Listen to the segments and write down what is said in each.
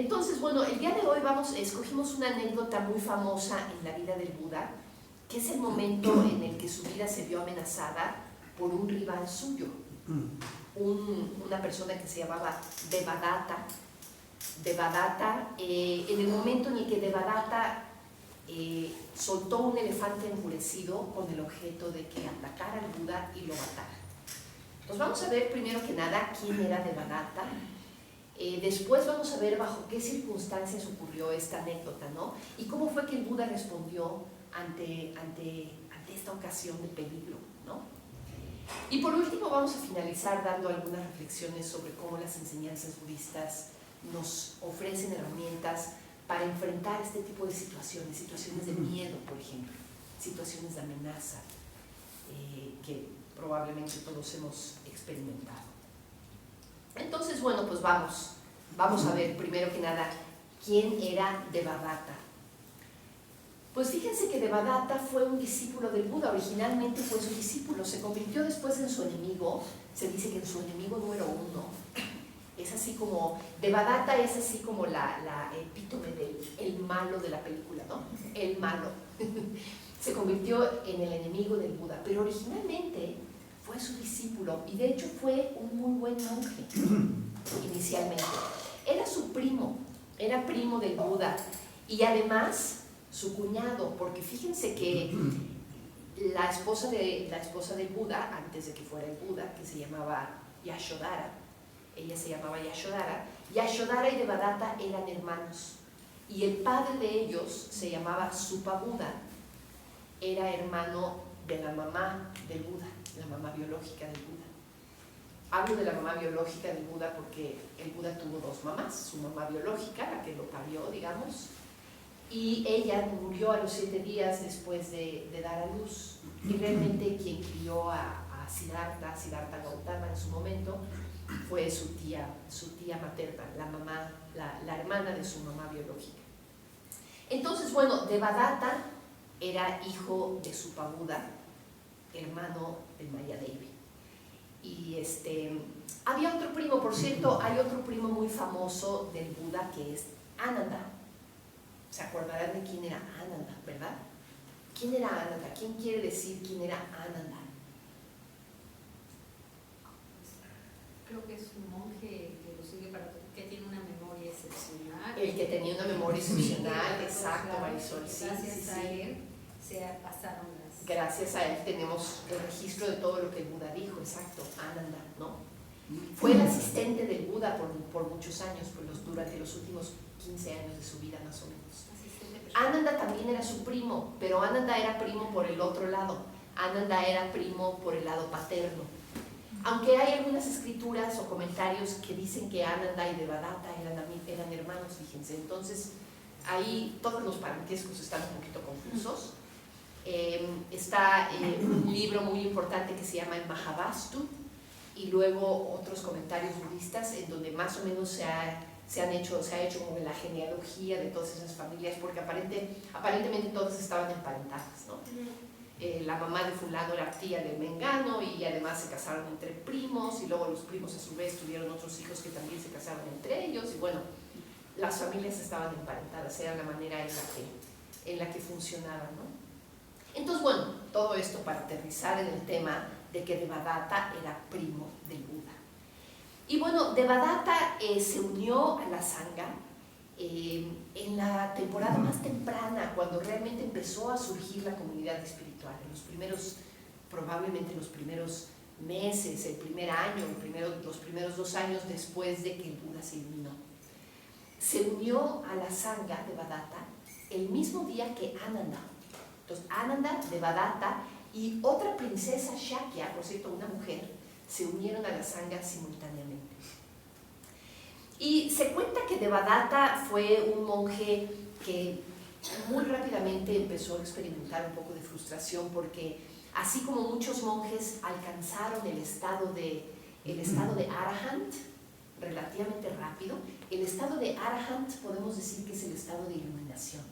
Entonces, bueno, el día de hoy escogimos una anécdota muy famosa en la vida del Buda, que es el momento en el que su vida se vio amenazada por un rival suyo, una persona que se llamaba Devadatta. En el momento en el que Devadatta soltó un elefante enfurecido con el objeto de que atacara al Buda y lo matara. Entonces vamos a ver primero que nada quién era Devadatta. Después vamos a ver bajo qué circunstancias ocurrió esta anécdota, ¿no? Y cómo fue que el Buda respondió ante esta ocasión de peligro, ¿no? Y por último vamos a finalizar dando algunas reflexiones sobre cómo las enseñanzas budistas nos ofrecen herramientas para enfrentar este tipo de situaciones de miedo, por ejemplo, situaciones de amenaza que probablemente todos hemos experimentado. Entonces, bueno, pues vamos a ver primero que nada quién era Devadatta. Pues fíjense que Devadatta fue un discípulo del Buda, originalmente fue su discípulo, se convirtió después en su enemigo, se dice que en su enemigo número 1. Es así como, Devadatta es así como la epítome del malo de la película, ¿no? El malo. Se convirtió en el enemigo del Buda, pero originalmente fue su discípulo y de hecho fue un muy buen monje inicialmente. Era su primo, era primo del Buda y además su cuñado, porque fíjense que la esposa del Buda, antes de que fuera el Buda, que se llamaba Yashodhara, ella se llamaba Yashodhara y Devadatta eran hermanos y el padre de ellos se llamaba Supabuddha, era hermano de la mamá del Buda, la mamá biológica del Buda. Hablo de la mamá biológica del Buda porque el Buda tuvo 2 mamás, su mamá biológica, la que lo parió, digamos, y ella murió a los 7 días después de dar a luz. Y realmente quien crió a Siddhartha Gautama en su momento, fue su tía materna, la hermana de su mamá biológica. Entonces, bueno, Devadatta era hijo de Supabuddha, hermano del Mayadevi. Y había otro primo, por cierto, hay otro primo muy famoso del Buda que es Ananda. ¿Se acordarán de quién era Ananda, verdad? ¿Quién era Ananda? ¿Quién quiere decir quién era Ananda? Creo que es un monje que lo sigue que tiene una memoria excepcional. El que tenía una memoria excepcional, exacto, Marisol. Sí, gracias a él se pasaron las... Gracias a él tenemos el registro de todo lo que el Buda dijo, exacto, Ananda, ¿no? Fue el asistente del Buda por muchos años, durante los últimos 15 años de su vida más o menos. Ananda también era su primo, pero Ananda era primo por el otro lado. Ananda era primo por el lado paterno. Aunque hay algunas escrituras o comentarios que dicen que Ananda y Devadatta eran hermanos, fíjense. Entonces, ahí todos los parentescos están un poquito confusos. Está un libro muy importante que se llama el Mahavastu, y luego otros comentarios budistas en donde más o menos se ha hecho como la genealogía de todas esas familias, porque aparentemente todas estaban emparentadas, ¿no? La mamá de fulano era tía de Mengano y además se casaron entre primos y luego los primos a su vez tuvieron otros hijos que también se casaron entre ellos y bueno, las familias estaban emparentadas, era la manera en la que funcionaban, ¿no? Entonces bueno, todo esto para aterrizar en el tema de que Devadatta era primo del Buda. Y bueno, Devadatta se unió a la Sangha en la temporada más temprana, cuando realmente empezó a surgir la comunidad espiritual, probablemente en los primeros meses, el primer año, los primeros 2 años después de que el Buda se iluminó. Se unió a la Sangha de Devadatta el mismo día que Ananda. Entonces, Ananda, Devadatta y otra princesa Shakya, por cierto, una mujer, se unieron a la Sangha simultáneamente. Y se cuenta que Devadatta fue un monje que muy rápidamente empezó a experimentar un poco de frustración porque así como muchos monjes alcanzaron el estado de Arahant relativamente rápido, el estado de Arahant podemos decir que es el estado de iluminación.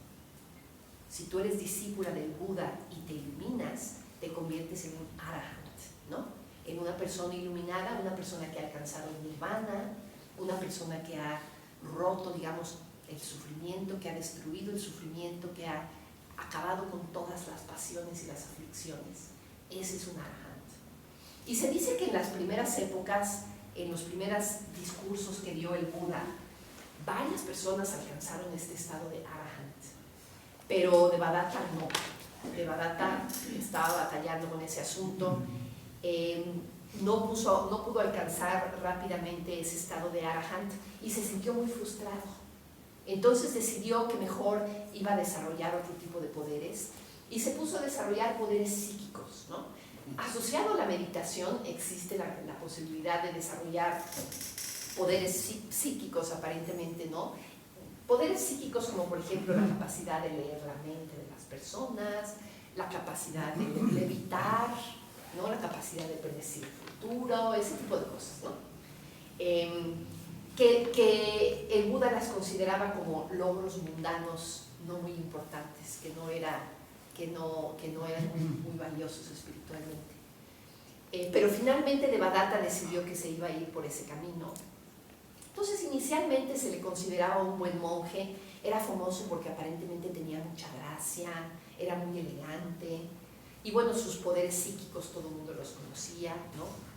Si tú eres discípula del Buda y te iluminas, te conviertes en un Arahant, ¿no? En una persona iluminada, una persona que ha alcanzado el Nirvana, una persona que ha roto, digamos, el sufrimiento, que ha destruido el sufrimiento, que ha acabado con todas las pasiones y las aflicciones. Ese es un arahant. Y se dice que en las primeras épocas, en los primeros discursos que dio el Buda, varias personas alcanzaron este estado de arahant, pero Devadatta no. Devadatta estaba batallando con ese asunto, no pudo alcanzar rápidamente ese estado de arahant y se sintió muy frustrado. Entonces decidió que mejor iba a desarrollar otro tipo de poderes y se puso a desarrollar poderes psíquicos, ¿no? Asociado a la meditación existe la posibilidad de desarrollar poderes psíquicos, aparentemente, ¿no? Poderes psíquicos como, por ejemplo, la capacidad de leer la mente de las personas, la capacidad de levitar, ¿no? La capacidad de predecir el futuro, ese tipo de cosas, ¿no? Que el Buda las consideraba como logros mundanos no muy importantes, que no eran muy valiosos espiritualmente. Pero finalmente Devadatta decidió que se iba a ir por ese camino. Entonces inicialmente se le consideraba un buen monje, era famoso porque aparentemente tenía mucha gracia, era muy elegante, y bueno, sus poderes psíquicos todo el mundo los conocía, ¿no?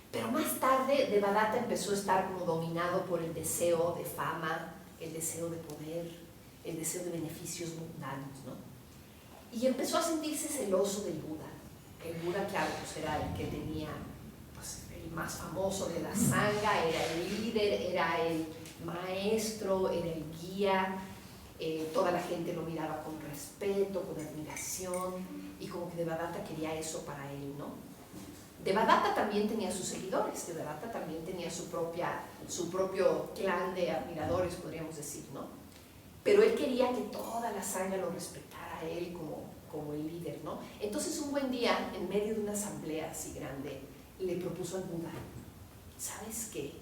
Pero más tarde Devadatta empezó a estar como dominado por el deseo de fama, el deseo de poder, el deseo de beneficios mundanos, ¿no? Y empezó a sentirse celoso del Buda. El Buda, claro, pues era el que tenía, pues, el más famoso de la sangha, era el líder, era el maestro, era el guía, toda la gente lo miraba con respeto, con admiración, y como que Devadatta quería eso para él, ¿no? Devadatta también tenía sus seguidores, Devadatta también tenía su propio clan de admiradores, podríamos decir, ¿no? Pero él quería que toda la sangha lo respetara a él como el líder, ¿no? Entonces un buen día, en medio de una asamblea así grande, le propuso al Buda: ¿sabes qué?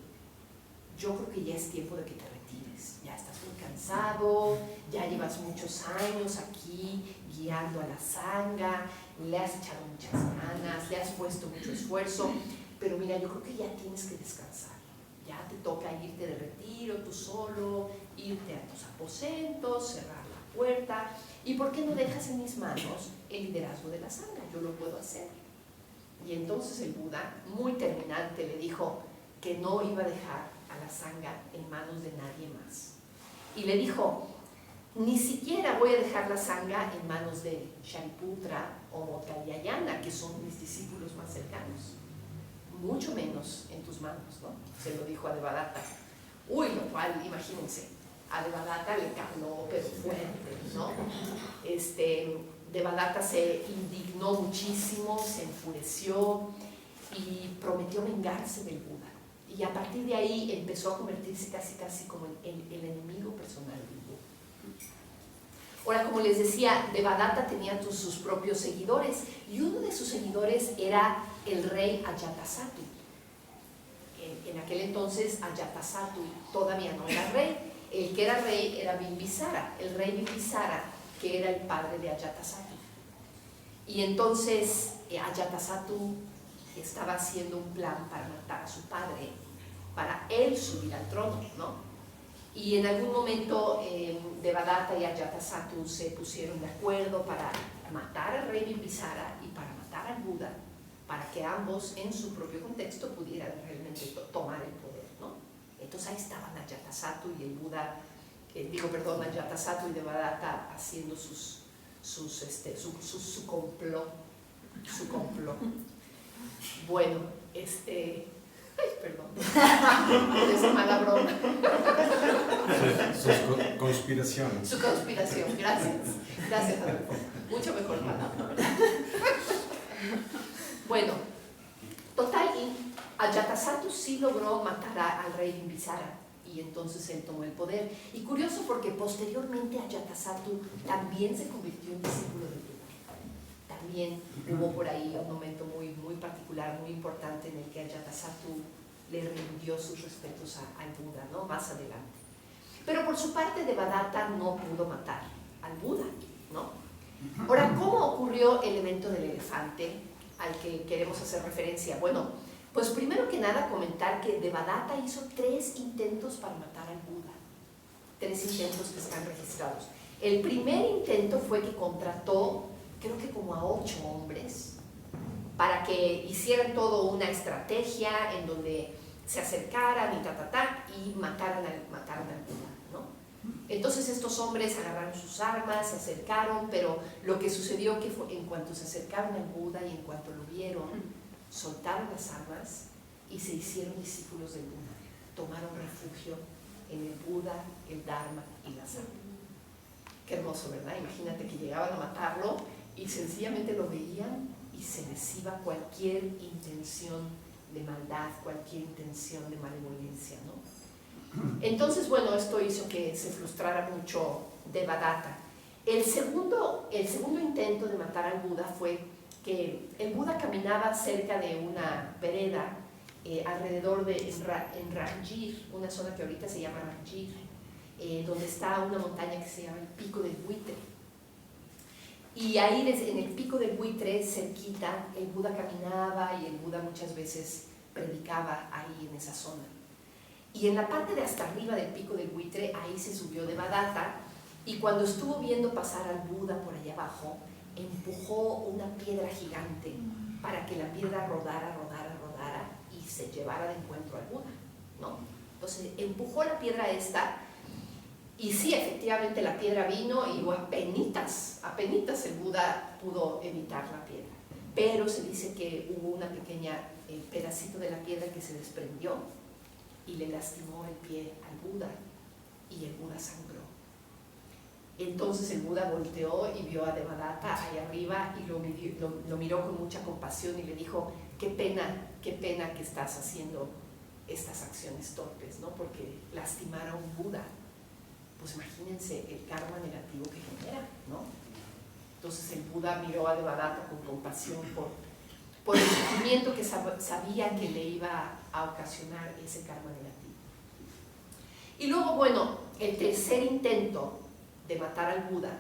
Yo creo que ya es tiempo de que te retires, ya estás muy cansado, ya llevas muchos años aquí guiando a la sangha, le has echado muchas ganas, le has puesto mucho esfuerzo, pero mira, yo creo que ya tienes que descansar, ya te toca irte de retiro tú solo, irte a tus aposentos, cerrar la puerta, y ¿por qué no dejas en mis manos el liderazgo de la sangha? Yo lo puedo hacer. Y entonces el Buda, muy terminante, le dijo que no iba a dejar a la sangha en manos de nadie más. Y le dijo: ni siquiera voy a dejar la sangha en manos de Shariputra o Moggallana, que son mis discípulos más cercanos, mucho menos en tus manos, ¿no? Se lo dijo a Devadatta. Uy, lo cual, imagínense, a Devadatta le caló, pero fuerte, ¿no? Devadatta se indignó muchísimo, se enfureció y prometió vengarse del Buda. Y a partir de ahí empezó a convertirse casi como el enemigo personal del Buda. Ahora, como les decía, Devadatta tenía sus propios seguidores, y uno de sus seguidores era el rey Ajatasattu. En aquel entonces Ajatasattu todavía no era rey. El que era rey era Bimbisara, el rey Bimbisara, que era el padre de Ajatasattu. Y entonces Ajatasattu estaba haciendo un plan para matar a su padre, para él subir al trono, ¿no? Y en algún momento Devadatta y Ajatasattu se pusieron de acuerdo para matar al rey Bimbisara y para matar al Buda, para que ambos en su propio contexto pudieran realmente tomar el poder, ¿no? Entonces ahí estaban Ajatasattu y el Buda, Ajatasattu y Devadatta haciendo su complot. Bueno, ay, perdón, por esa mala broma. Sus conspiraciones. Su conspiración, gracias. Gracias, Adolfo. Mucho mejor palabra, ¿verdad? Bueno, total, Ajatasattu sí logró matar al rey Bimbisara, y entonces él tomó el poder. Y curioso porque posteriormente Ajatasattu también se convirtió en discípulo del Buda. También hubo por ahí un momento muy particular, muy importante, en el que Ajatasattu le rindió sus respetos al Buda, ¿no? Más adelante. Pero por su parte Devadatta no pudo matar al Buda, ¿no? Ahora, ¿cómo ocurrió el evento del elefante al que queremos hacer referencia? Bueno, pues primero que nada comentar que Devadatta hizo 3 intentos para matar al Buda. 3 intentos que están registrados. El primer intento fue que contrató, creo que como a 8 hombres, para que hicieran toda una estrategia en donde se acercaran y mataran al Buda, ¿no? Entonces estos hombres agarraron sus armas, se acercaron, pero lo que sucedió que fue, en cuanto se acercaron al Buda y en cuanto lo vieron, soltaron las armas y se hicieron discípulos del Buda. Tomaron refugio en el Buda, el Dharma y la Sangha. Qué hermoso, ¿verdad? Imagínate que llegaban a matarlo y sencillamente lo veían y se les iba cualquier intención de maldad, cualquier intención de malevolencia, ¿no? Entonces, bueno, esto hizo que se frustrara mucho Devadatta. El segundo intento de matar al Buda fue que el Buda caminaba cerca de una vereda alrededor de en Ranjir, una zona que ahorita se llama Ranjir, donde está una montaña que se llama el Pico del Buitre. Y ahí en el Pico del Buitre, cerquita, el Buda caminaba y el Buda muchas veces predicaba ahí en esa zona. Y en la parte de hasta arriba del Pico del Buitre, ahí se subió Devadatta, y cuando estuvo viendo pasar al Buda por allá abajo, empujó una piedra gigante para que la piedra rodara y se llevara de encuentro al Buda, ¿no? Entonces empujó la piedra esta, y sí, efectivamente la piedra vino y apenitas el Buda pudo evitar la piedra. Pero se dice que hubo una pequeña pedacito de la piedra que se desprendió y le lastimó el pie al Buda y el Buda sangró. Entonces el Buda volteó y vio a Devadatta ahí arriba y lo miró con mucha compasión y le dijo: qué pena que estás haciendo estas acciones torpes, ¿no? Porque lastimar a un Buda, pues imagínense el karma negativo que genera, ¿no? Entonces el Buda miró a Devadatta con compasión por el sufrimiento que sabía que le iba a ocasionar ese karma negativo. Y luego, bueno, el tercer intento de matar al Buda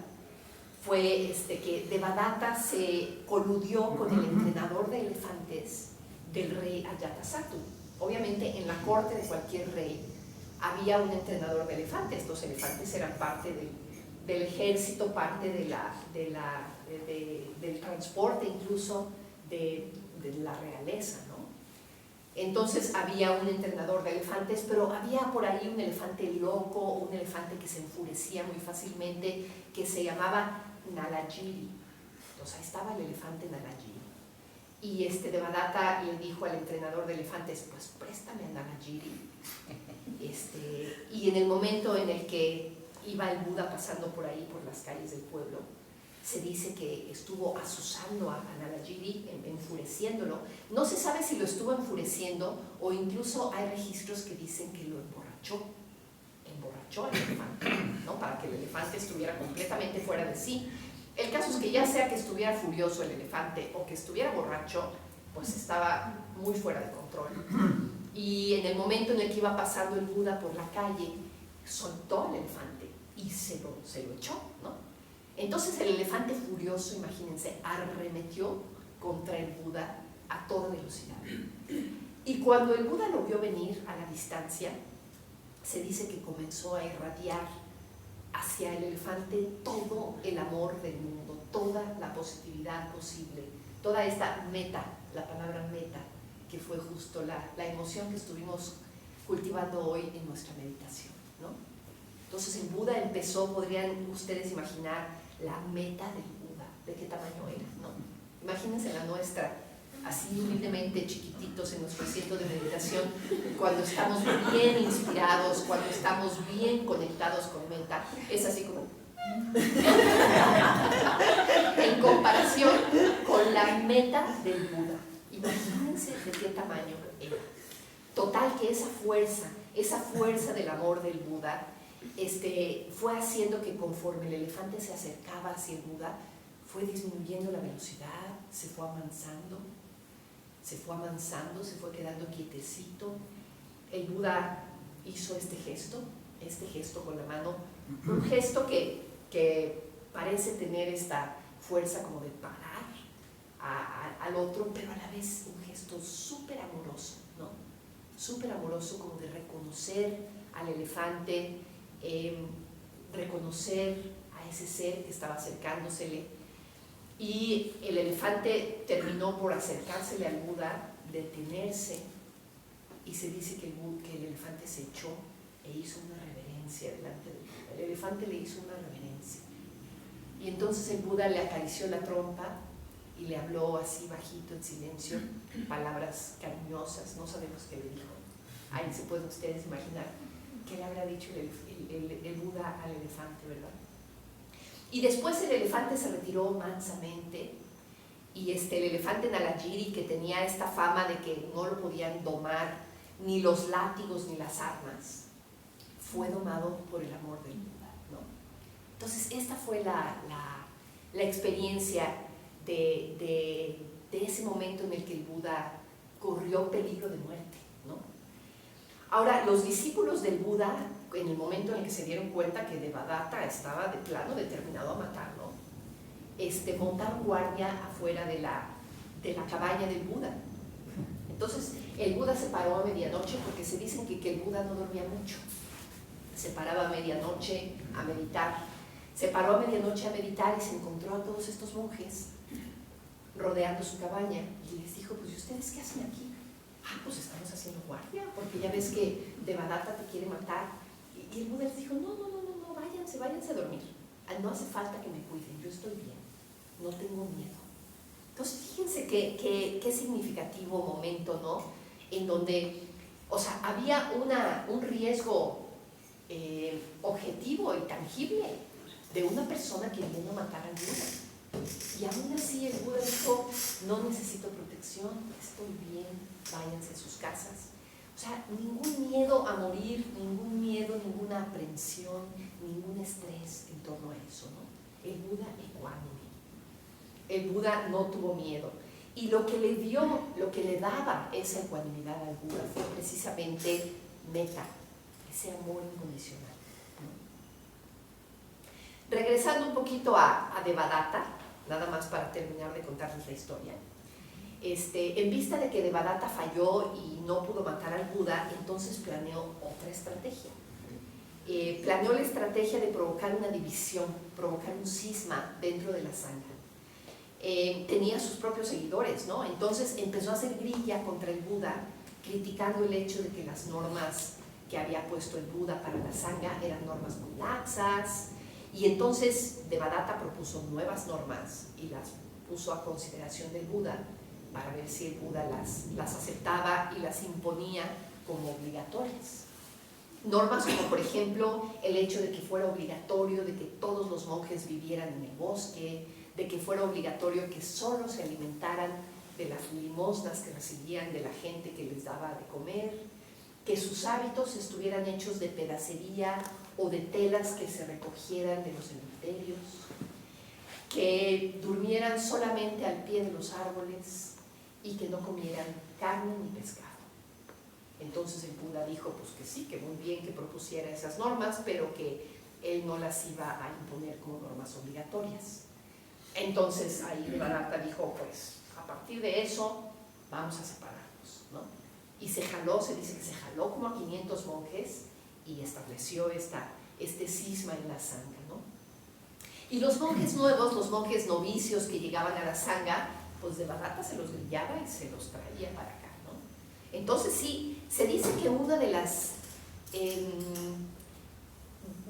fue que Devadatta se coludió con el entrenador de elefantes del rey Ajatasattu. Obviamente en la corte de cualquier rey había un entrenador de elefantes. Los elefantes eran parte del ejército, parte del transporte incluso de la realeza, ¿no? Entonces había un entrenador de elefantes, pero había por ahí un elefante loco, un elefante que se enfurecía muy fácilmente, que se llamaba Nalagiri. Entonces ahí estaba el elefante Nalagiri. Y Devadatta le dijo al entrenador de elefantes: pues préstame a Nalagiri. Y en el momento en el que iba el Buda pasando por ahí, por las calles del pueblo, se dice que estuvo azuzando a Nalagiri, enfureciéndolo. No se sabe si lo estuvo enfureciendo o incluso hay registros que dicen que lo emborrachó al elefante, ¿no? Para que el elefante estuviera completamente fuera de sí. El caso es que ya sea que estuviera furioso el elefante o que estuviera borracho, pues estaba muy fuera de control. Y en el momento en el que iba pasando el Buda por la calle, soltó al elefante y se lo echó, ¿no? Entonces el elefante furioso, imagínense, arremetió contra el Buda a toda velocidad. Y cuando el Buda lo vio venir a la distancia, se dice que comenzó a irradiar hacia el elefante todo el amor del mundo, toda la positividad posible, toda esta meta, la palabra meta, que fue justo la emoción que estuvimos cultivando hoy en nuestra meditación, ¿no? Entonces el Buda empezó, podrían ustedes imaginar la meta del Buda, de qué tamaño era, ¿no? Imagínense la nuestra, así humildemente chiquititos en nuestro asiento de meditación, cuando estamos bien inspirados, cuando estamos bien conectados con meta, es así como en comparación con la meta del Buda. Imagínense de qué tamaño era. Total que esa fuerza del amor del Buda fue haciendo que conforme el elefante se acercaba hacia el Buda, fue disminuyendo la velocidad, se fue amansando, se fue quedando quietecito. El Buda hizo este gesto con la mano, un gesto que parece tener esta fuerza como de parar al otro, pero a la vez un gesto súper amoroso, ¿no? Súper amoroso, como de reconocer al elefante, reconocer a ese ser que estaba acercándosele, y el elefante terminó por acercársele al Buda, detenerse, y se dice que el elefante se echó e hizo una reverencia delante del Buda. El elefante le hizo una reverencia, y entonces el Buda le acarició la trompa y le habló así bajito, en silencio, palabras cariñosas. No sabemos qué le dijo. Ahí se pueden ustedes imaginar qué le habrá dicho el Buda al elefante, ¿verdad? Y después el elefante se retiró mansamente, y el elefante Nalagiri, que tenía esta fama de que no lo podían domar ni los látigos ni las armas, fue domado por el amor del Buda, ¿no? Entonces esta fue la experiencia de ese momento en el que el Buda corrió peligro de muerte, ¿no? Ahora, los discípulos del Buda, en el momento en el que se dieron cuenta que Devadatta estaba de plano determinado a matarlo, montaron guardia afuera de la cabaña del Buda. Entonces el Buda se paró a medianoche, porque se dicen que el Buda no dormía mucho. Se paraba a medianoche a meditar. Se paró a medianoche a meditar y se encontró a todos estos monjes rodeando su cabaña, y les dijo: pues, ¿y ustedes qué hacen aquí? Pues estamos haciendo guardia, porque ya ves que Devadatta te quiere matar. Y el Buda les dijo: no, váyanse a dormir. No hace falta que me cuiden, yo estoy bien, no tengo miedo. Entonces fíjense qué significativo momento, ¿no? En donde, o sea, había un riesgo objetivo y tangible de una persona queriendo matar al Buda. Y aún así el Buda dijo: no necesito protección, estoy bien, váyanse a sus casas. O sea, ningún miedo a morir, ningún miedo, ninguna aprensión, ningún estrés en torno a eso, ¿no? El Buda ecuánime. El Buda no tuvo miedo. Y lo que le daba esa ecuanimidad al Buda fue precisamente metta, ese amor incondicional, ¿no? Regresando un poquito a Devadatta, nada más para terminar de contarles la historia. En vista de que Devadatta falló y no pudo matar al Buda, entonces planeó otra estrategia. Planeó la estrategia de provocar una división, provocar un cisma dentro de la sangha. Tenía sus propios seguidores, ¿no? Entonces empezó a hacer grilla contra el Buda, criticando el hecho de que las normas que había puesto el Buda para la sangha eran normas muy laxas, y entonces Devadatta propuso nuevas normas y las puso a consideración del Buda, para ver si el Buda las aceptaba y las imponía como obligatorias. Normas como, por ejemplo, el hecho de que fuera obligatorio de que todos los monjes vivieran en el bosque, de que fuera obligatorio que solo se alimentaran de las limosnas que recibían de la gente que les daba de comer, que sus hábitos estuvieran hechos de pedacería o de telas que se recogieran de los cementerios, que durmieran solamente al pie de los árboles y que no comieran carne ni pescado. Entonces el Buda dijo pues que sí, que muy bien que propusiera esas normas, pero que él no las iba a imponer como normas obligatorias. Entonces ahí Devadatta dijo: pues a partir de eso vamos a separarnos, ¿no? Y se dice que se jaló como a 500 monjes y estableció este cisma en la sangha, ¿no? Y los monjes nuevos, los monjes novicios que llegaban a la sangha, pues Devadatta se los grillaba y se los traía para acá, ¿no? Entonces sí, se dice que una de las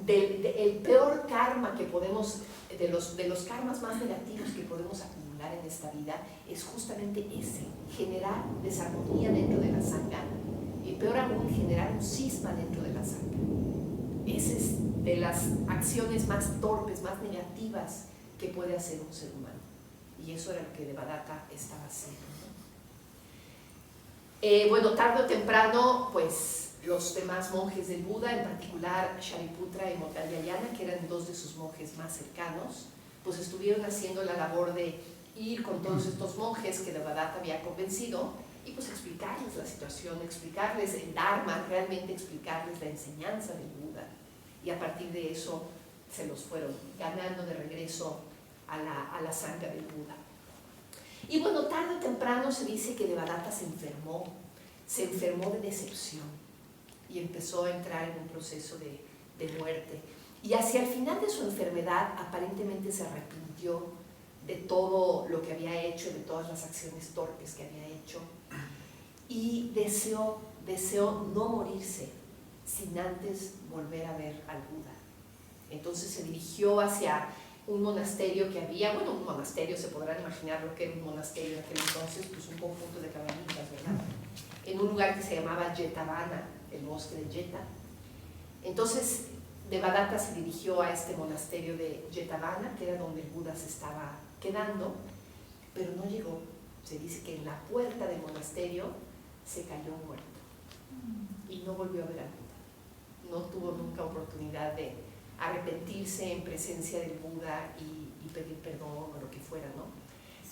el peor karma que podemos, de los karmas más negativos que podemos acumular en esta vida, es justamente ese: generar desarmonía dentro de la sangha, y peor aún, generar un cisma dentro de la sangha. Esa es de las acciones más torpes, más negativas que puede hacer un ser humano, y eso era lo que Devadatta estaba haciendo, ¿no? Bueno, tarde o temprano, pues los demás monjes del Buda, en particular Shariputra y Moggallana, que eran dos de sus monjes más cercanos, pues estuvieron haciendo la labor de ir con todos estos monjes que Devadatta había convencido y pues explicarles la situación, explicarles el Dharma, realmente explicarles la enseñanza del Buda, y a partir de eso se los fueron ganando de regreso a la sangha del Buda. Y bueno, tarde o temprano se dice que Devadatta se enfermó de decepción y empezó a entrar en un proceso de muerte. Y hacia el final de su enfermedad aparentemente se arrepintió de todo lo que había hecho, de todas las acciones torpes que había hecho, y deseó no morirse sin antes volver a ver al Buda. Entonces se dirigió hacia un monasterio que había, bueno, un monasterio, se podrán imaginar lo que era un monasterio en aquel entonces, pues un conjunto de cabañitas, ¿verdad? En un lugar que se llamaba Jetavana, el bosque de Jeta. Entonces Devadatta se dirigió a este monasterio de Jetavana, que era donde el Buda se estaba quedando, pero no llegó. Se dice que en la puerta del monasterio se cayó muerto y no volvió a ver al Buda. No tuvo nunca oportunidad de arrepentirse en presencia del Buda y pedir perdón o lo que fuera, ¿no?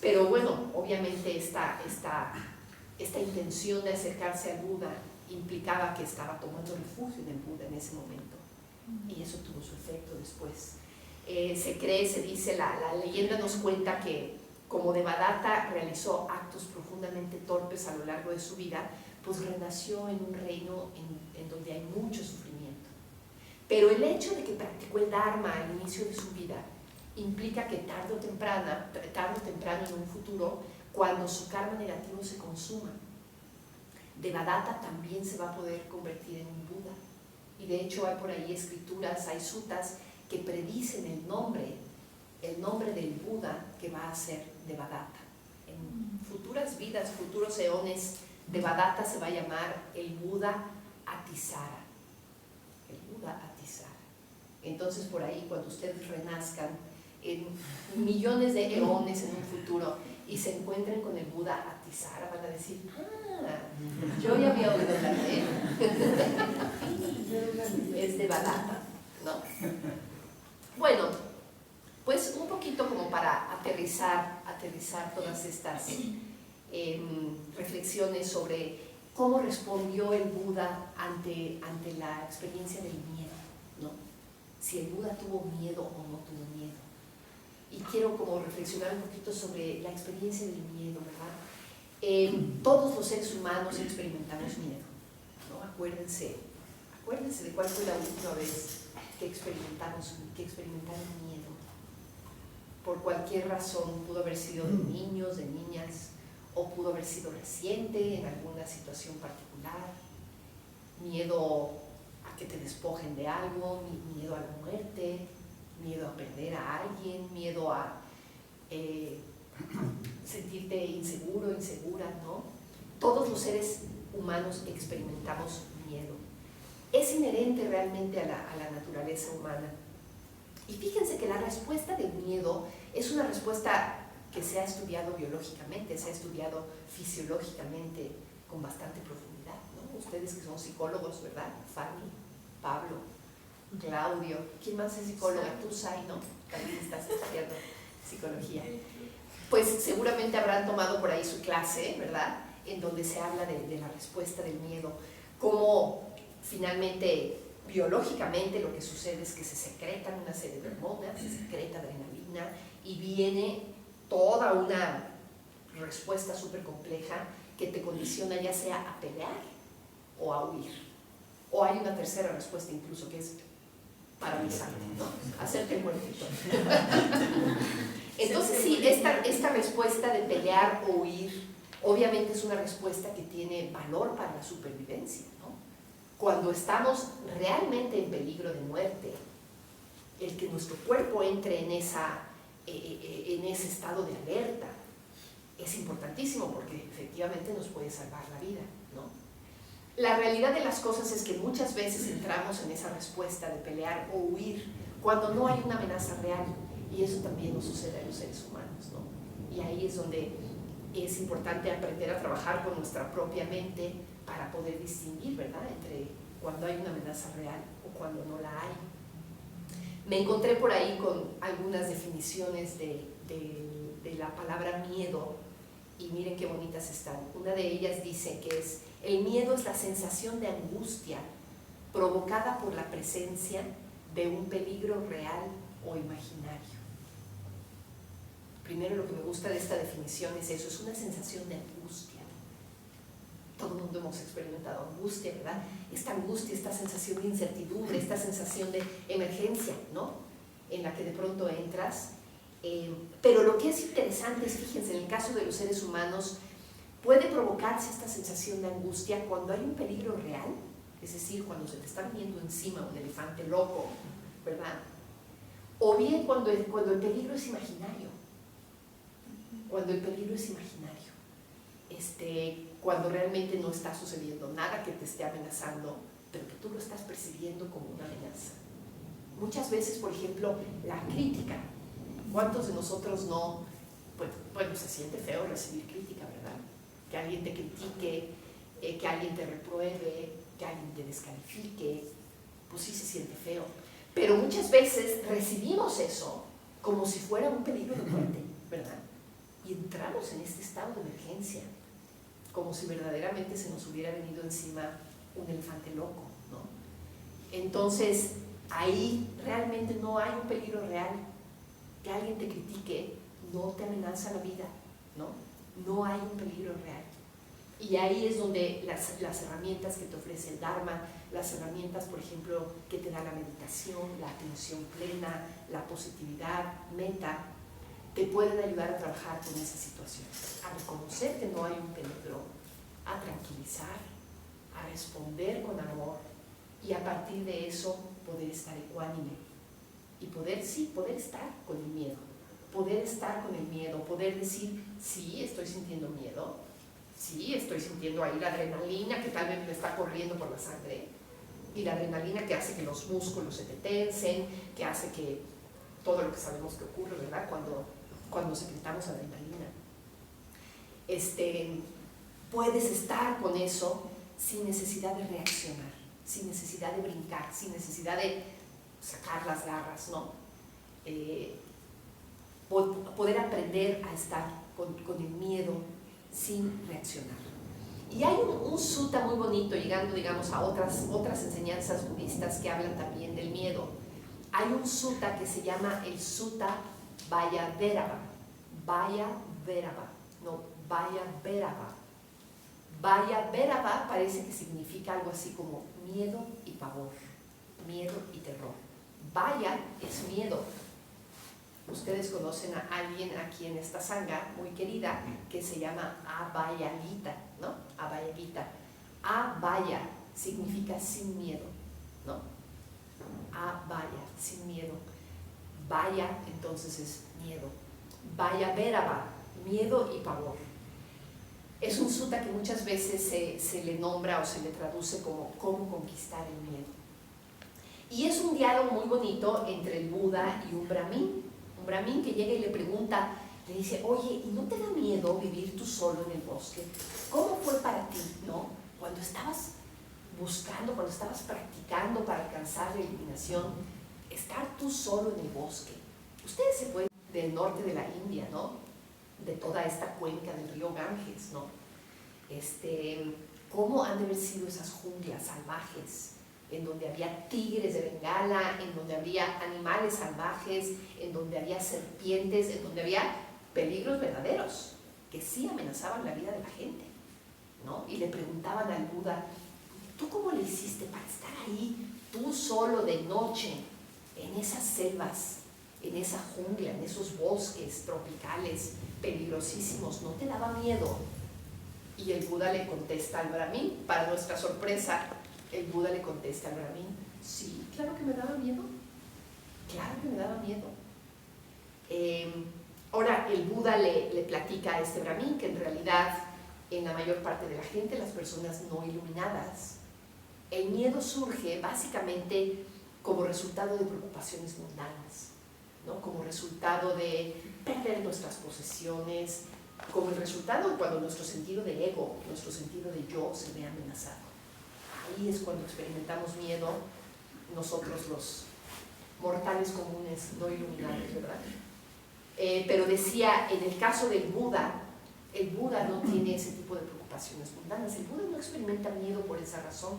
Pero bueno, obviamente esta intención de acercarse al Buda implicaba que estaba tomando refugio en el Buda en ese momento, y eso tuvo su efecto después. Se dice, la leyenda nos cuenta que como Devadatta realizó actos profundamente torpes a lo largo de su vida, pues renació en un reino en donde hay mucho sufrimiento. Pero el hecho de que practicó el Dharma al inicio de su vida implica que tarde o temprano en un futuro, cuando su karma negativo se consuma, Devadatta también se va a poder convertir en un Buda. Y de hecho hay por ahí escrituras, hay suttas que predicen el nombre del Buda que va a ser Devadatta. En futuras vidas, futuros eones, Devadatta se va a llamar el Buda Atisara. El Buda Atisara. Entonces por ahí, cuando ustedes renazcan en millones de eones en un futuro y se encuentren con el Buda Atisara, van a decir, yo ya había oído hablar de él. Es Devadatta, ¿no? Bueno, pues un poquito como para aterrizar todas estas reflexiones sobre cómo respondió el Buda ante la experiencia del miedo, ¿no? Si el Buda tuvo miedo o no tuvo miedo. Y quiero como reflexionar un poquito sobre la experiencia del miedo, ¿verdad? Todos los seres humanos experimentamos miedo, ¿no? Acuérdense de cuál fue la última vez que experimentaron miedo. Por cualquier razón, pudo haber sido de niños, de niñas, o pudo haber sido reciente en alguna situación particular. Miedo a que te despojen de algo, miedo a la muerte, miedo a perder a alguien, miedo a sentirte inseguro, insegura, ¿no? Todos los seres humanos experimentamos miedo. Es inherente realmente a la naturaleza humana. Y fíjense que la respuesta del miedo es una respuesta que se ha estudiado biológicamente, se ha estudiado fisiológicamente con bastante profundidad, ¿no? Ustedes que son psicólogos, ¿verdad? Fanny, Pablo, Claudio, ¿quién más es psicóloga? Tú, Sai, ¿no? También estás estudiando psicología. Pues seguramente habrán tomado por ahí su clase, ¿verdad? En donde se habla de la respuesta del miedo, cómo finalmente, biológicamente, lo que sucede es que se secretan una serie de hormonas, se secreta adrenalina y viene toda una respuesta súper compleja que te condiciona ya sea a pelear o a huir. O hay una tercera respuesta incluso que es paralizarte, ¿no? Hacerte el muertito. Entonces sí, esta respuesta de pelear o huir obviamente es una respuesta que tiene valor para la supervivencia, ¿no? Cuando estamos realmente en peligro de muerte, el que nuestro cuerpo entre en ese estado de alerta es importantísimo porque efectivamente nos puede salvar la vida, ¿no? La realidad de las cosas es que muchas veces entramos en esa respuesta de pelear o huir cuando no hay una amenaza real, y eso también nos sucede a los seres humanos, ¿no? Y ahí es donde es importante aprender a trabajar con nuestra propia mente para poder distinguir, ¿verdad?, entre cuando hay una amenaza real o cuando no la hay. Me encontré por ahí con algunas definiciones de la palabra miedo y miren qué bonitas están. Una de ellas dice que el miedo es la sensación de angustia provocada por la presencia de un peligro real o imaginario. Primero, lo que me gusta de esta definición es eso, es una sensación de angustia. todo el mundo hemos experimentado angustia, ¿verdad? Esta angustia, esta sensación de incertidumbre, esta sensación de emergencia, ¿no? En la que de pronto entras. Pero lo que es interesante es, fíjense, en el caso de los seres humanos, puede provocarse esta sensación de angustia cuando hay un peligro real, es decir, cuando se te está viniendo encima un elefante loco, ¿verdad? O bien cuando el peligro es imaginario. Cuando el peligro es imaginario. Cuando realmente no está sucediendo nada que te esté amenazando, pero que tú lo estás percibiendo como una amenaza. Muchas veces, por ejemplo, la crítica. ¿Cuántos de nosotros no? Pues, bueno, se siente feo recibir crítica, ¿verdad? Que alguien te critique, que alguien te repruebe, que alguien te descalifique, pues sí se siente feo. Pero muchas veces recibimos eso como si fuera un peligro de muerte, ¿verdad? Y entramos en este estado de emergencia, como si verdaderamente se nos hubiera venido encima un elefante loco, ¿no? Entonces, ahí realmente no hay un peligro real. Que alguien te critique no te amenaza la vida, ¿no? No hay un peligro real. Y ahí es donde las herramientas que te ofrece el Dharma, las herramientas, por ejemplo, que te da la meditación, la atención plena, la positividad, meta, te pueden ayudar a trabajar con esa situación, a reconocer que no hay un peligro, a tranquilizar, a responder con amor y a partir de eso poder estar ecuánime y poder estar con el miedo, poder decir, sí, estoy sintiendo miedo, sí, estoy sintiendo ahí la adrenalina que tal vez me está corriendo por la sangre y la adrenalina que hace que los músculos se te tensen, que hace que todo lo que sabemos que ocurre, ¿verdad? Cuando secretamos adrenalina. Puedes estar con eso sin necesidad de reaccionar, sin necesidad de brincar, sin necesidad de sacar las garras, ¿no? Poder aprender a estar con el miedo sin reaccionar. Y hay un sutta muy bonito, llegando, digamos, a otras enseñanzas budistas que hablan también del miedo. Hay un sutta que se llama el Sutta Vayabhärava. Vayabhärava. Vayabhärava parece que significa algo así como miedo y pavor, miedo y terror. Vaya es miedo. Ustedes conocen a alguien aquí en esta sangha muy querida que se llama Abhaya Gita, ¿no? Abhaya Gita. Abhaya significa sin miedo, ¿no? Abhaya, sin miedo. Vaya, entonces es miedo. Vayabhärava, miedo y pavor. Es un sutta que muchas veces se le nombra o se le traduce como cómo conquistar el miedo. Y es un diálogo muy bonito entre el Buda y un brahmin. Un brahmin que llega y le pregunta, le dice, oye, ¿y no te da miedo vivir tú solo en el bosque? ¿Cómo fue para ti, no? Cuando estabas buscando, cuando estabas practicando para alcanzar la iluminación, estar tú solo en el bosque. Ustedes se pueden del norte de la India, ¿no? De toda esta cuenca del río Ganges, ¿no? ¿Cómo han de haber sido esas junglas salvajes? En donde había tigres de Bengala, en donde había animales salvajes, en donde había serpientes, en donde había peligros verdaderos que sí amenazaban la vida de la gente, ¿no? Y le preguntaban al Buda, ¿tú cómo le hiciste para estar ahí, tú solo de noche, en esas selvas, en esa jungla, en esos bosques tropicales peligrosísimos? ¿No te daba miedo? Y el Buda le contesta al brahmin, para nuestra sorpresa, el Buda le contesta al brahmin, sí, claro que me daba miedo, claro que me daba miedo. Ahora el Buda le platica a este brahmin que en realidad en la mayor parte de la gente, las personas no iluminadas, el miedo surge básicamente como resultado de preocupaciones mundanas, ¿no? Como resultado de perder nuestras posesiones, como el resultado cuando nuestro sentido de ego, nuestro sentido de yo se ve amenazado. Ahí es cuando experimentamos miedo nosotros los mortales comunes, no iluminados, ¿verdad? Pero decía, en el caso del Buda, el Buda no tiene ese tipo de preocupaciones mundanas, el Buda no experimenta miedo por esa razón.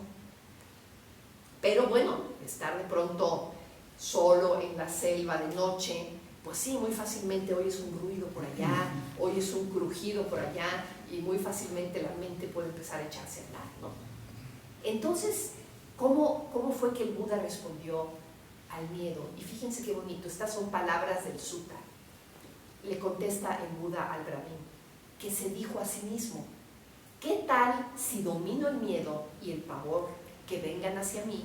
Pero bueno, estar de pronto solo en la selva de noche, pues sí, muy fácilmente oyes un ruido por allá, oyes un crujido por allá y muy fácilmente la mente puede empezar a echarse a andar, ¿no? Entonces, ¿cómo fue que el Buda respondió al miedo? Y fíjense qué bonito, estas son palabras del sutta. Le contesta el Buda al Brahmin, que se dijo a sí mismo: ¿qué tal si domino el miedo y el pavor que vengan hacia mí,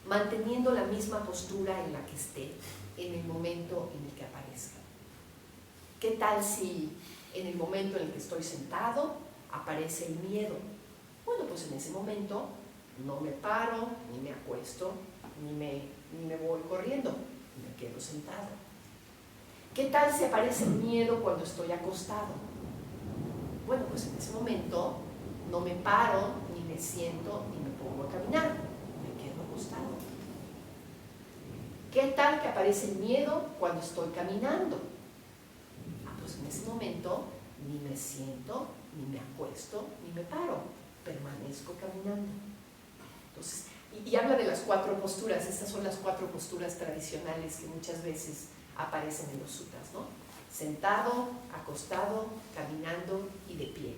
manteniendo la misma postura en la que esté en el momento en el que aparezca? ¿Qué tal si en el momento en el que estoy sentado aparece el miedo? Bueno, pues en ese momento no me paro, ni me acuesto, ni me voy corriendo, me quedo sentado. ¿Qué tal si aparece el miedo cuando estoy acostado? Bueno, pues en ese momento no me paro, ni me siento, ni me pongo a caminar, me quedo acostado. ¿Qué tal que aparece el miedo cuando estoy caminando? Pues en ese momento ni me siento, ni me acuesto, ni me paro, permanezco caminando. Entonces, y habla de las 4 posturas. Estas son las 4 posturas tradicionales que muchas veces aparecen en los sutras, ¿no? Sentado, acostado, caminando y de pie.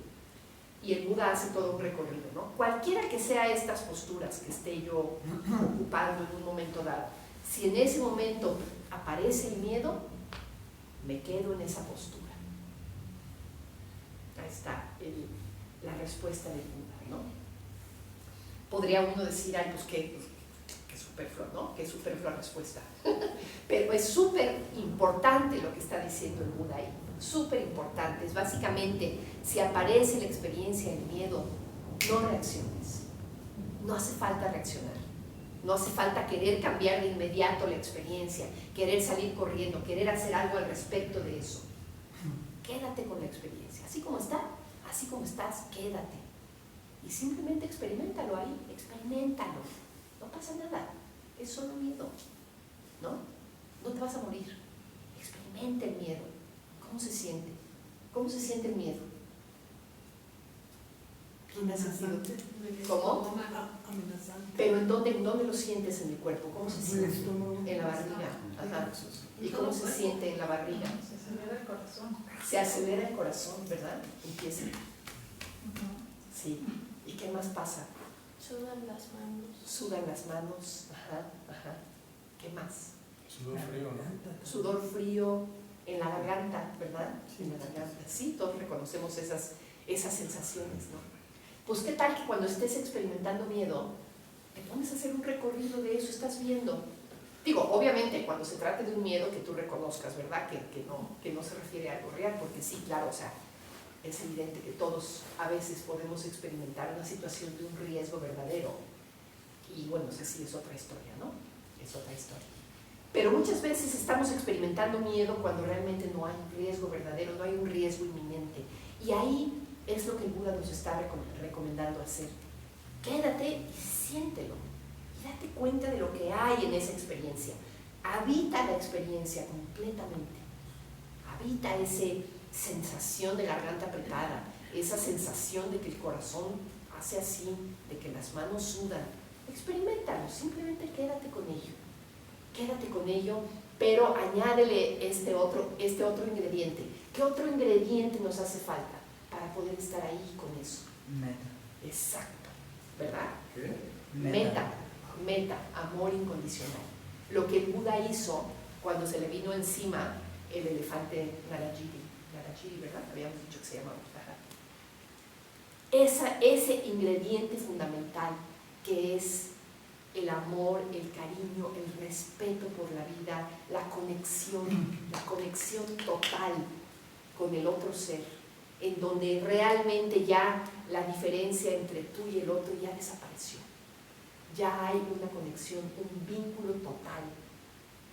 Y el Buda hace todo un recorrido, ¿no? Cualquiera que sea estas posturas que esté yo ocupando en un momento dado, si en ese momento aparece el miedo, me quedo en esa postura. Ahí está la respuesta del Buda, ¿no? Podría uno decir, ay, pues qué superflua, ¿no? Qué superflua respuesta. Pero es súper importante lo que está diciendo el Buda ahí. Súper importante. Es básicamente, si aparece la experiencia del miedo, no reacciones. No hace falta reaccionar. No hace falta querer cambiar de inmediato la experiencia, querer salir corriendo, querer hacer algo al respecto de eso. Quédate con la experiencia. Así como está, así como estás, quédate. Y simplemente experiméntalo ahí, experiméntalo. No pasa nada, es solo miedo, ¿no? No te vas a morir. Experimenta el miedo. ¿Cómo se siente? ¿Cómo se siente el miedo? ¿Quién ha sentido? ¿Cómo? Amenazante. Pero ¿en dónde lo sientes en el cuerpo? ¿Cómo se siente? En la barriga. Ajá. ¿Y cómo se siente en la barriga? Se acelera el corazón. Se acelera el corazón, ¿verdad? Empieza. Sí. ¿Y qué más pasa? Sudan las manos. Sudan las manos. Ajá, ajá. ¿Qué más? Sudor frío, ¿no? Sudor frío en la garganta, ¿verdad? En la garganta. Sí, todos reconocemos esas sensaciones, ¿no? Pues qué tal que cuando estés experimentando miedo, te pones a hacer un recorrido de eso, estás viendo. Digo, obviamente, cuando se trate de un miedo que tú reconozcas, ¿verdad? Que no se refiere a algo real, porque sí, claro, o sea, es evidente que todos a veces podemos experimentar una situación de un riesgo verdadero. Y bueno, esa sí es otra historia, ¿no? Es otra historia. Pero muchas veces estamos experimentando miedo cuando realmente no hay un riesgo verdadero, no hay un riesgo inminente. Y ahí es lo que el Buda nos está recomendando hacer. Quédate y siéntelo. Y date cuenta de lo que hay en esa experiencia. Habita la experiencia completamente. Habita esa sensación de garganta apretada, esa sensación de que el corazón hace así, de que las manos sudan. Experiméntalo, simplemente quédate con ello. Quédate con ello, pero añádele este otro ingrediente. ¿Qué otro ingrediente nos hace falta para poder estar ahí con eso? Meta. Exacto, ¿verdad? ¿Qué? Meta, amor incondicional. Lo que el Buda hizo cuando se le vino encima el elefante Narayiri, ¿verdad? Habíamos dicho que se llamaba. Ese ingrediente fundamental que es el amor, el cariño, el respeto por la vida, la conexión total con el otro ser, en donde realmente ya la diferencia entre tú y el otro ya desapareció. Ya hay una conexión, un vínculo total.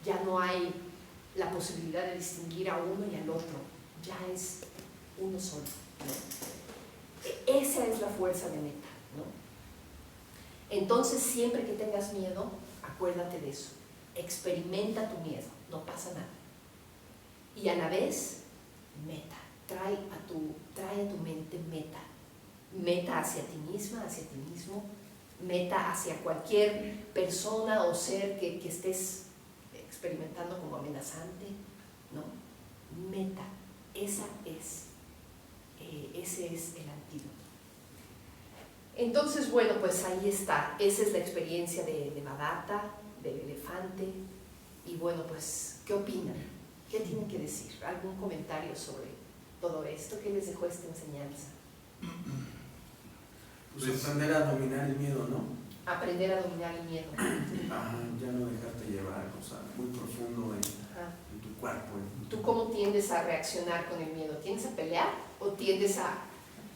Ya no hay la posibilidad de distinguir a uno y al otro. Ya es uno solo, ¿no? Esa es la fuerza de Meta, ¿no? Entonces, siempre que tengas miedo, acuérdate de eso. Experimenta tu miedo, no pasa nada. Y a la vez, meta. Trae a tu mente meta. Meta hacia ti misma, hacia ti mismo. Meta hacia cualquier persona o ser que estés experimentando como amenazante. ¿no? Meta, ese es el antídoto. Entonces, bueno, pues ahí está, esa es la experiencia de Devadatta, del elefante, y bueno, pues, ¿qué opinan? ¿Qué tienen que decir? ¿Algún comentario sobre todo esto? ¿Qué les dejó esta enseñanza? Pues aprender a dominar el miedo, ¿no? Aprender a dominar el miedo. Ajá, ya no dejarte llevar, o sea, muy profundo Ajá. en tu cuerpo. ¿Tú cómo tiendes a reaccionar con el miedo? ¿Tiendes a pelear o tiendes a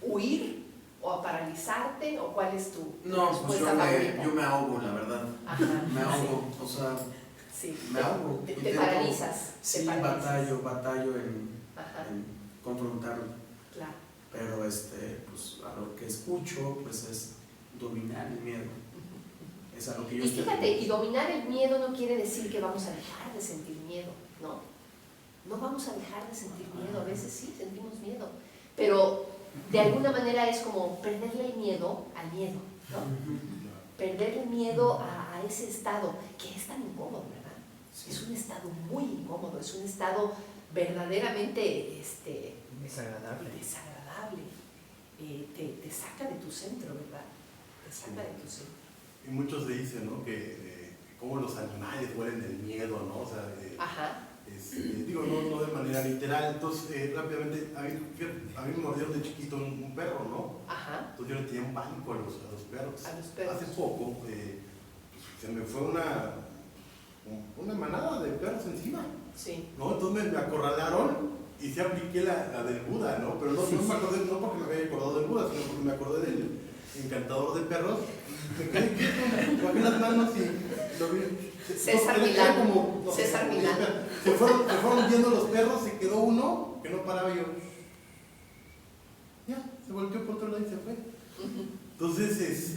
huir o a paralizarte o cuál es tu No, pues respuesta favorita? yo me ahogo, la verdad. Ajá, Me ahogo, o sea, sí. me ahogo. Te Intento- paralizas. Sí, te paralizas. batallo en Ajá, confrontarlo. claro. Pero pues a lo que escucho, pues es dominar el miedo. Es a lo que yo Y fíjate, y dominar el miedo no quiere decir que vamos a dejar de sentir miedo, ¿no? No vamos a dejar de sentir miedo, a veces sí sentimos miedo, pero de alguna manera es como perderle el miedo al miedo, ¿no? Perderle el miedo a ese estado que es tan incómodo, ¿verdad? Es un estado muy incómodo, es un estado verdaderamente Desagradable. te saca de tu centro, ¿verdad? Te saca de tu centro. Y muchos se dicen, ¿no? Que como los animales huelen del miedo, ¿no? O sea, Ajá. digo, no de manera literal. Entonces, rápidamente, a mí me mordieron de chiquito un perro, ¿no? Ajá. Entonces yo le tenía un pánico a los perros. A los perros. Hace poco se me fue una manada de perros encima, Sí. ¿no? Entonces me acorralaron y se apliqué la del Buda, ¿no? Pero no me acordé, no porque me había acordado del Buda, sino porque me acordé del encantador de perros. Me quedé quieto, bajé las manos y lo vi. César Milán. César Milán. Se fueron viendo los perros, se quedó uno que no paraba y yo. Ya, se volteó por otro lado y se fue. Ujú. Entonces,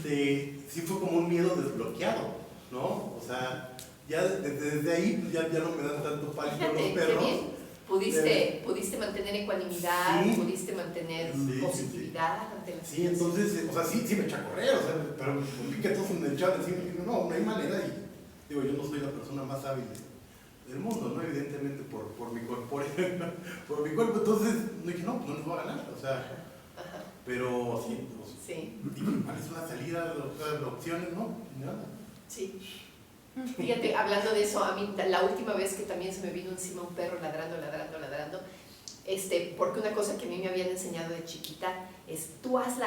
sí fue como un miedo desbloqueado, ¿no? O sea, ya desde ahí pues, ya no me dan tanto pánico Fíjate, los qué perros. bien. Pudiste mantener ecuanimidad, Sí. pudiste mantener Sí, positividad ante la Sí, entonces, o sea, sí me eché a correr, o sea, pero vi que todos me echaban encima y dije, no hay manera. Y digo, yo no soy la persona más hábil del mundo, ¿no? Evidentemente por mi cuerpo, entonces dije, no, no les voy a ganar, o sea, Ajá. pero sí, Sí, dije, ¿cuál es una salida, opciones? No, nada. sí. Fíjate, hablando de eso, a mí la última vez que también se me vino encima un perro ladrando, porque una cosa que a mí me habían enseñado de chiquita es tú haz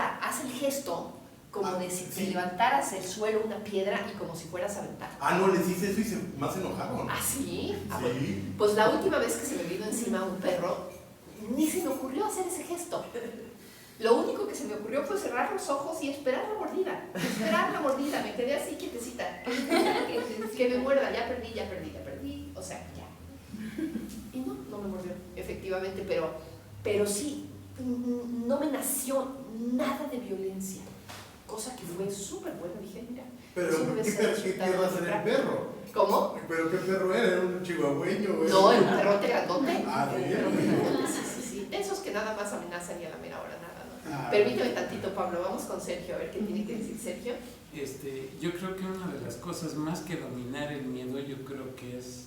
el gesto como de si te sí. levantaras del suelo una piedra y como si fueras a aventar. No les hice eso y se más enojaron. ¿Ah, sí? Bueno, Sí. pues la última vez que se me vino encima un perro, ni se me ocurrió hacer ese gesto. Lo único que se me ocurrió fue cerrar los ojos y esperar la mordida. Me quedé así quietecita. Que me muerda, ya perdí. O sea, ya. Y no me mordió, efectivamente, pero sí, no me nació nada de violencia. Cosa que fue súper buena. Dije, mira, Pero, eso debe ser ¿qué resultado iba a de hacer el práctica. perro? ¿Cómo? ¿Pero qué perro era? ¿Era un chihuahueño? No, era un perrote grandote. Ah, Era un bien. perrote grandote, sí. De esos que nada más amenazan y a la mera hora nada, ¿no? Ah. Permíteme tantito, Pablo, vamos con Sergio, a ver qué tiene que decir Sergio. Yo creo que una de las cosas más que dominar el miedo, yo creo que es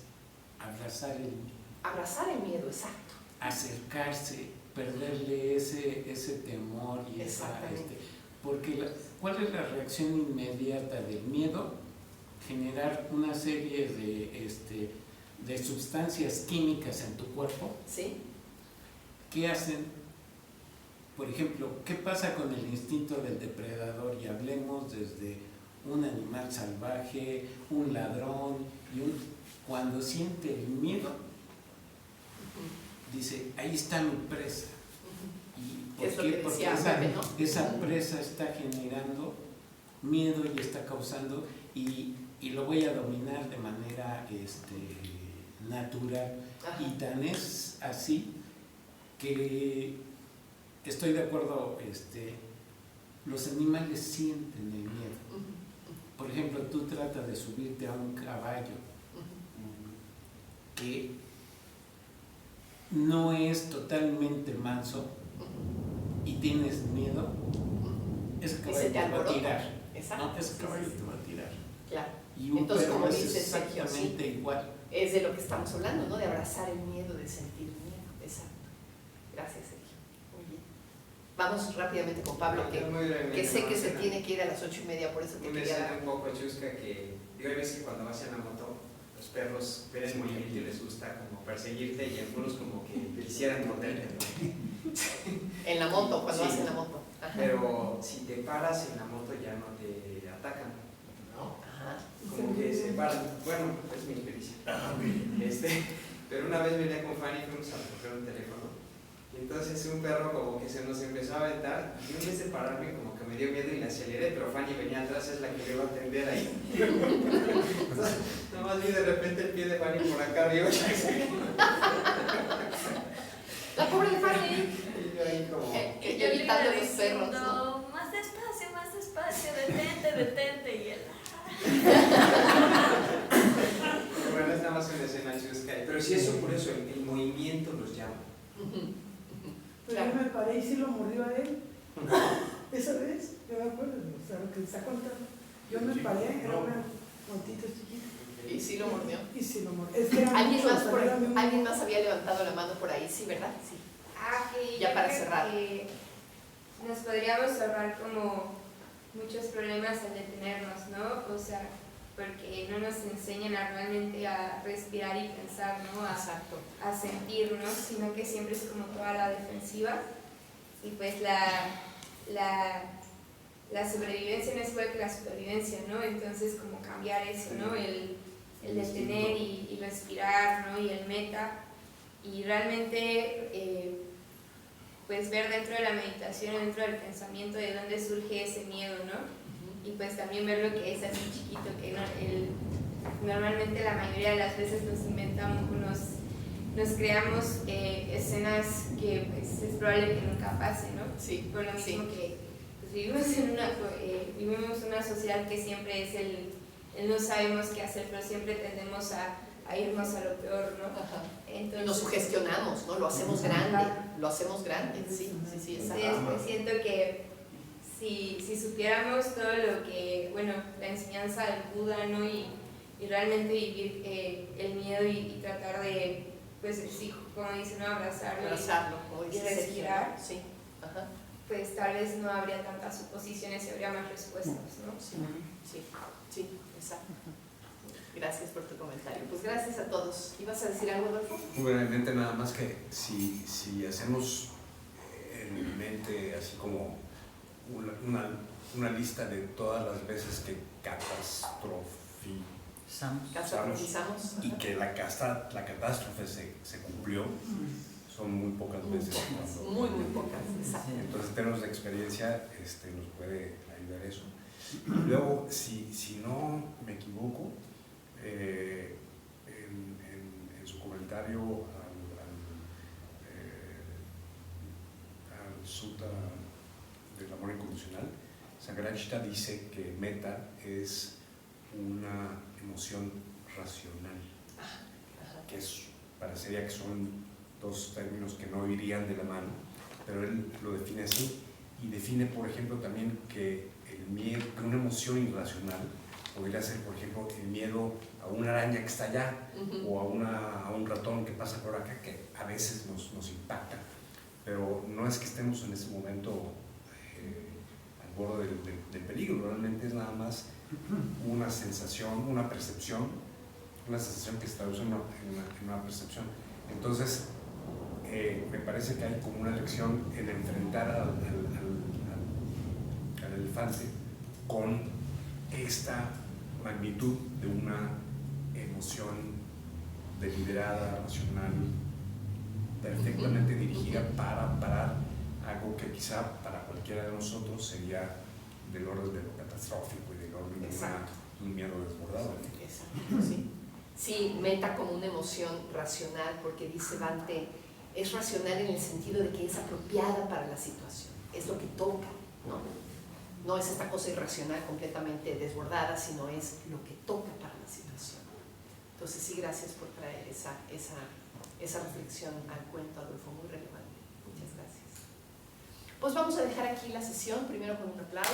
abrazar el miedo. Abrazar el miedo, exacto. Acercarse, perderle ese temor y Exactamente. porque ¿cuál es la reacción inmediata del miedo? Generar una serie de sustancias químicas en tu cuerpo ¿Sí? que hacen, por ejemplo, ¿qué pasa con el instinto del depredador? Y hablemos desde un animal salvaje, un ladrón, cuando siente el miedo, dice, ahí está mi presa. ¿Y ¿Qué es por lo qué? que Porque decía Pepe, no? esa presa está generando miedo y está causando, y lo voy a dominar de manera natural. Ajá. Y tan es así que estoy de acuerdo, los animales sienten el miedo. Ujú, Por ejemplo, tú tratas de subirte a un caballo ujú, que no es totalmente manso ujú, y tienes miedo, ujú. ese Y caballo se te te va a alborota. tirar. Exacto. ¿No? Ese Sí, caballo sí, sí. te va a tirar. Claro. Y un Entonces, perro como es dice Sergio, exactamente igual. es de lo que estamos hablando, ¿no? De abrazar el miedo, de sentir miedo. Exacto. Gracias, Sergio. Muy bien. Vamos rápidamente con Pablo, que sé que se tiene que ir a las 8:30, por eso te Una quería escena dar. un poco chusca que, digo, hay veces que cuando vas en la moto, los perros ven el movimiento y les gusta como perseguirte y algunos como que quisieran morderte, ¿no? En la moto, cuando Sí. vas en la moto. Ajá. Pero si te paras en la moto ya no te atacan, ¿no? Ajá. Como que se paran. Bueno, es mi experiencia. Pero una vez venía con Fanny, fuimos a recoger un teléfono y entonces un perro como que se nos empezó a aventar y en vez de pararme como que me dio miedo y la aceleré, pero Fanny venía atrás, es la que le iba a atender ahí. Entonces, nomás vi de repente el pie de Fanny por acá arriba. La pobre de Fanny. Y yo ahí como... Y evitando los perros, ¿no? No, más despacio, detente, y él. Bueno, es nada más una escena chusca. Pero si eso por eso, el movimiento los llama. Pero yo me paré y sí lo mordió a él. Esa vez, yo me acuerdo, o sea, lo que está contando. Yo me paré, era una montita chiquita. Y sí lo mordió. Y sí lo mordió. Es que era ¿Alguien mucho, más, o sea, era muy- ¿Alguien más había levantado la mano por ahí? Sí, ¿verdad? Sí. Que Ya yo para creo cerrar. que nos podríamos ahorrar como muchos problemas al detenernos, ¿no? O sea, porque no nos enseñan realmente a respirar y pensar, ¿no? Exacto. A sentirnos, sino que siempre es como toda la defensiva. Y pues la sobrevivencia no es igual que la supervivencia, ¿no? Entonces como cambiar eso, ¿no? El detener y respirar, ¿no? Y el meta. Y realmente pues ver dentro de la meditación, dentro del pensamiento de dónde surge ese miedo, ¿no? Y pues también ver lo que es así chiquito, que no, normalmente la mayoría de las veces nos inventamos, nos creamos escenas que pues, es probable que nunca pase, ¿no? Sí. Por lo mismo Sí. que pues, vivimos en una sociedad que siempre es el no sabemos qué hacer, pero siempre tendemos a irnos a lo peor, ¿no? Ajá. Entonces, Y nos sugestionamos, ¿no? Lo hacemos grande. Lo hacemos grande. Sí, sí, exacto. Entonces, siento que si supiéramos todo lo que, bueno, la enseñanza del Buda, ¿no? Y realmente vivir el miedo y tratar de, pues sí, como dice, ¿no? Abrazarlo, Abrazarlo, como y dice Sergio, respirar. ¿no? Sí. Ajá. pues tal vez no habría tantas suposiciones y habría más respuestas, ¿no? Sí, sí, sí, exacto. Gracias por tu comentario. Pues gracias a todos. ¿Ibas a decir algo, Adolfo? Muy brevemente, nada más que si hacemos en mente así como una lista de todas las veces que Catastrofizamos. y que la catástrofe se cumplió, son muy pocas veces. Muy pocas, exacto. Entonces, en términos de experiencia, nos puede ayudar eso. Y luego, si no me equivoco, en su comentario al Sutta del amor incondicional, Sangharakshita dice que metta es una emoción racional, que parecería que son dos términos que no irían de la mano, pero él lo define así y define, por ejemplo, también que el miedo, que una emoción irracional podría ser, por ejemplo, el miedo a una araña que está allá o a un ratón que pasa por acá, que a veces nos impacta, pero no es que estemos en ese momento al borde del peligro, realmente es nada más una sensación, una percepción, una sensación que se traduce en una percepción. Entonces, me parece que hay como una lección en enfrentar al elefante con esta magnitud de una emoción deliberada, racional, perfectamente dirigida para parar algo que quizá para cualquiera de nosotros sería del orden de lo catastrófico y del orden de un miedo desbordado. Exacto, sí. Sí, meta como una emoción racional, porque dice Bhante, es racional en el sentido de que es apropiada para la situación, es lo que toca, ¿no? No es esta cosa irracional completamente desbordada, sino es lo que toca para la situación. Entonces sí, gracias por traer esa reflexión al cuento, Adolfo, muy relevante. Muchas gracias. Pues vamos a dejar aquí la sesión, primero con un aplauso.